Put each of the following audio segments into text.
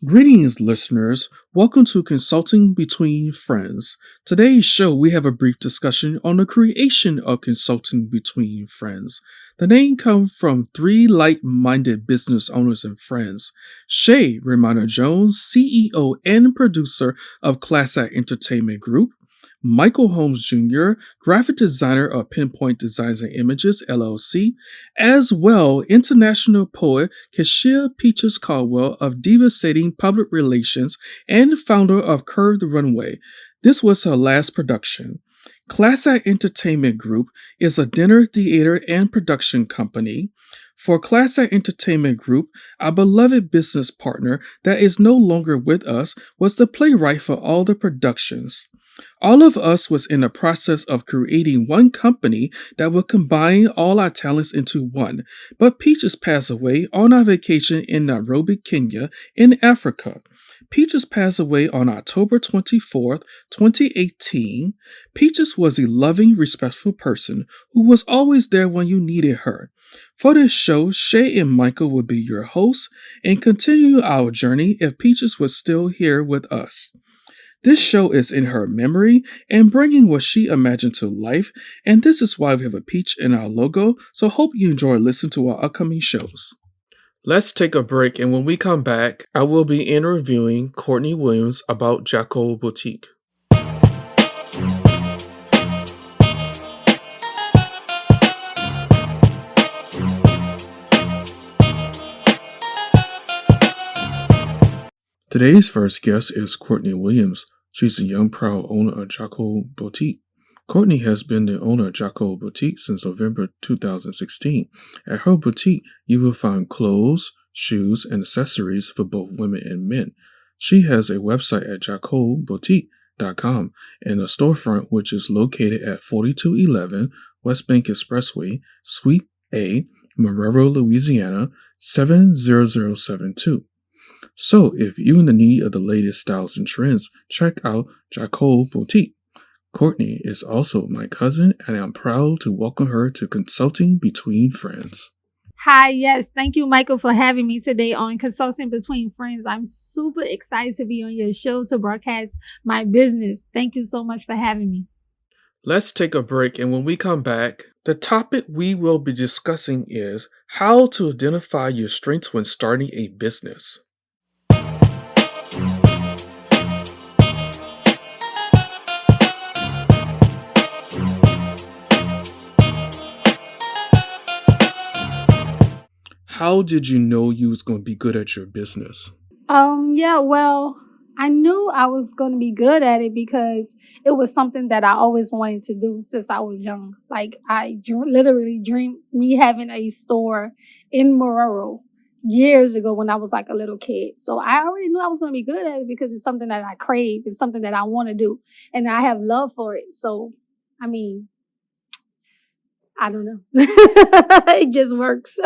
Greetings, listeners. Welcome to Consulting Between Friends. Today's show, we have a brief discussion on the creation of Consulting Between Friends. The name comes from three like-minded business owners and friends. Che Romona Jones, CEO and producer of Class Act Entertainment Group. Michael Holmes Jr., graphic designer of Pinpoint Designs and Images, LLC, as well international poet Keisha Peaches Caldwell of DivaSatating Public Relations and founder of Curve the Runway. This was her last production. Class Act Entertainment Group is a dinner, theater, and production company. For Class Act Entertainment Group, our beloved business partner that is no longer with us was the playwright for all the productions. All of us was in the process of creating one company that would combine all our talents into one, but Peaches passed away on our vacation in Nairobi, Kenya, in Africa. Peaches passed away on October 24th, 2018. Peaches was a loving, respectful person who was always there when you needed her. For this show, Shay and Michael will be your hosts and continue our journey if Peaches was still here with us. This show is in her memory and bringing what she imagined to life, and this is why we have a peach in our logo, so hope you enjoy listening to our upcoming shows. Let's take a break, and when we come back, I will be interviewing Courtney Williams about Jako Boutique. Today's first guest is Courtney Williams. She's a young, proud owner of Jako Boutique. Courtney has been the owner of Jako Boutique since November 2016. At her boutique, you will find clothes, shoes, and accessories for both women and men. She has a website at jakoboutique.com and a storefront which is located at 4211 West Bank Expressway, Suite A, Marrero, Louisiana, 70072. So, if you're in the need of the latest styles and trends, check out Jako Boutique. Courtney is also my cousin, and I'm proud to welcome her to Consulting Between Friends. Hi, yes. Thank you, Michael, for having me today on Consulting Between Friends. I'm super excited to be on your show to broadcast my business. Thank you so much for having me. Let's take a break, and when we come back, the topic we will be discussing is how to identify your strengths when starting a business. How did you know you was going to be good at your business? I knew I was going to be good at it because it was something that I always wanted to do since I was young. Like literally dreamed me having a store in Marrero years ago when I was like a little kid. So I already knew I was going to be good at it because it's something that I crave. It's something that I want to do and I have love for it. So, I mean, I don't know. It just works.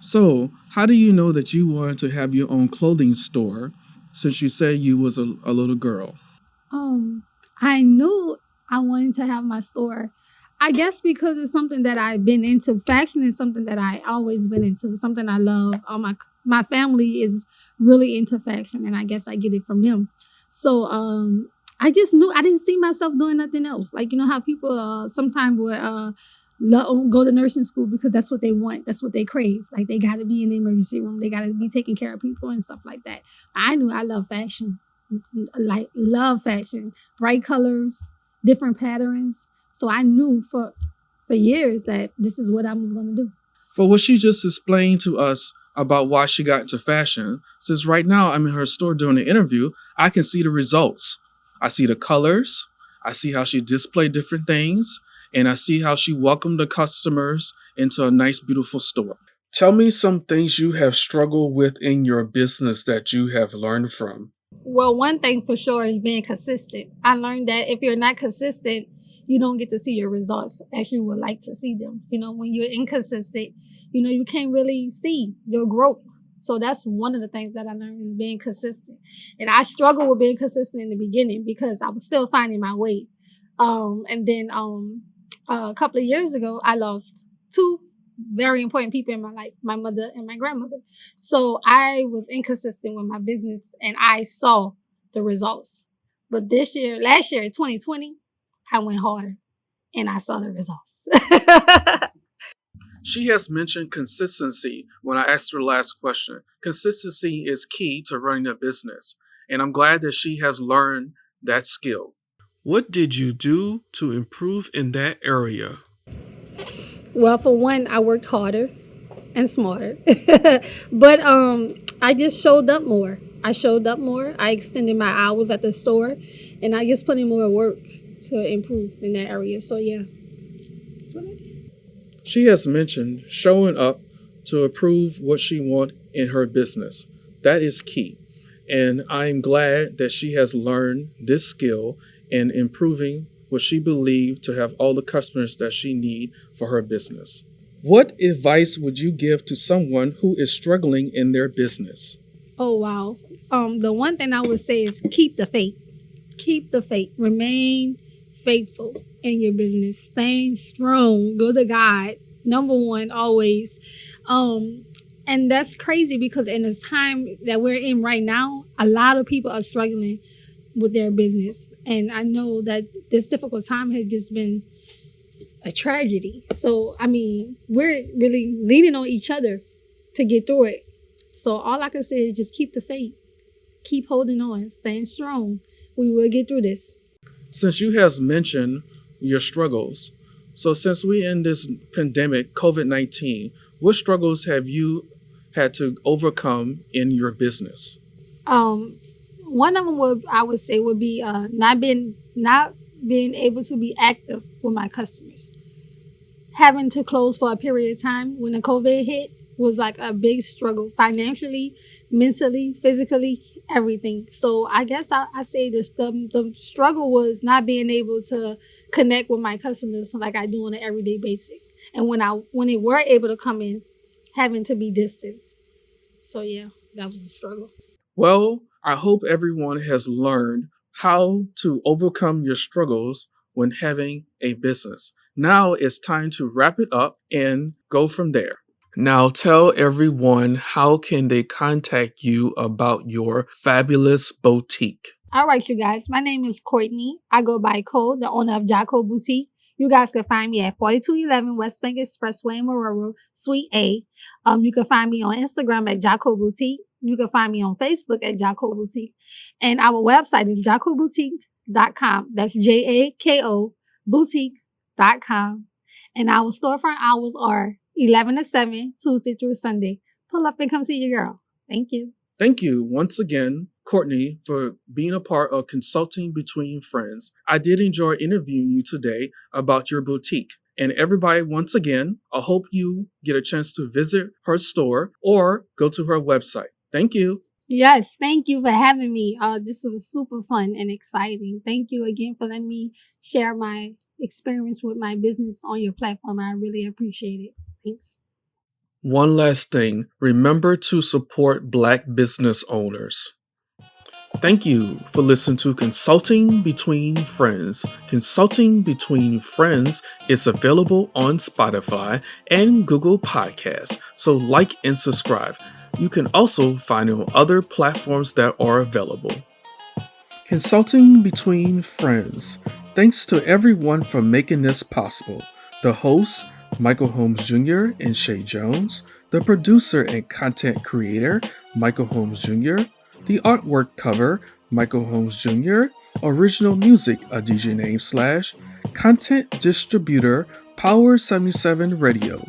So, how do you know that you wanted to have your own clothing store since you said you was a little girl? I knew I wanted to have my store. I guess because it's something that I've been into. Fashion is something that I always been into, something I love. My family is really into fashion, and I guess I get it from them. So I just knew I didn't see myself doing nothing else. Like, you know how people sometimes would go to nursing school because that's what they want. That's what they crave. Like, they got to be in the emergency room. They got to be taking care of people and stuff like that. I knew I love fashion. Love fashion. Bright colors, different patterns. So I knew for years that this is what I was going to do. For what she just explained to us about why she got into fashion, since right now I'm in her store doing the interview, I can see the results. I see the colors. I see how she displayed different things. And I see how she welcomed the customers into a nice, beautiful store. Tell me some things you have struggled with in your business that you have learned from. Well, one thing for sure is being consistent. I learned that if you're not consistent, you don't get to see your results as you would like to see them. You know, when you're inconsistent, you can't really see your growth. So that's one of the things that I learned is being consistent. And I struggled with being consistent in the beginning because I was still finding my way. And then a couple of years ago, I lost 2 very important people in my life, my mother and my grandmother. So I was inconsistent with my business and I saw the results. But last year, 2020, I went harder and I saw the results. She has mentioned consistency when I asked her last question. Consistency is key to running a business, and I'm glad that she has learned that skill. What did you do to improve in that area? Well, for one, I worked harder and smarter. But I just showed up more. I extended my hours at the store and I just put in more work to improve in that area. So yeah, that's what I did. She has mentioned showing up to improve what she wants in her business. That is key. And I'm glad that she has learned this skill and improving what she believes to have all the customers that she needs for her business. What advice would you give to someone who is struggling in their business? Oh wow. The one thing I would say is keep the faith. Keep the faith. Remain faithful in your business. Staying strong. Go to God. Number one, always. And that's crazy because in this time that we're in right now, a lot of people are struggling with their business. And I know that this difficult time has just been a tragedy. So, I mean, we're really leaning on each other to get through it. So all I can say is just keep the faith. Keep holding on. Staying strong. We will get through this. Since you have mentioned your struggles, so since we're in this pandemic, COVID-19, what struggles have you had to overcome in your business? One of them would be not being able to be active with my customers. Having to close for a period of time when the COVID hit was like a big struggle financially, mentally, physically, everything. So I guess I say the struggle was not being able to connect with my customers like I do on an everyday basis. And when they were able to come in, having to be distanced. So yeah, that was a struggle. Well, I hope everyone has learned how to overcome your struggles when having a business. Now it's time to wrap it up and go from there. Now tell everyone how can they contact you about your fabulous boutique. All right, you guys. My name is Courtney. I go by Cole, the owner of Jako Boutique. You guys can find me at 4211 West Bank Expressway in Marrero, Suite A. You can find me on Instagram at Jako Boutique. You can find me on Facebook at Jako Boutique. And our website is jakoboutique.com. That's Jako boutique.com. And our storefront hours are 11 to 7, Tuesday through Sunday. Pull up and come see your girl. Thank you. Thank you once again, Courtney, for being a part of Consulting Between Friends. I did enjoy interviewing you today about your boutique. And everybody, once again, I hope you get a chance to visit her store or go to her website. Thank you. Yes, thank you for having me. This was super fun and exciting. Thank you again for letting me share my experience with my business on your platform. I really appreciate it. Thanks. One last thing, remember to support Black business owners. Thank you for listening to Consulting Between Friends. Consulting Between Friends is available on Spotify and Google Podcasts, so like and subscribe. You can also find it on other platforms that are available. Consulting Between Friends. Thanks to everyone for making this possible. The hosts, Michael Holmes Jr. and Che Jones. The producer and content creator, Michael Holmes Jr. The artwork cover, Michael Holmes Jr. Original music, a DJ name / content distributor, Power 77 Radio.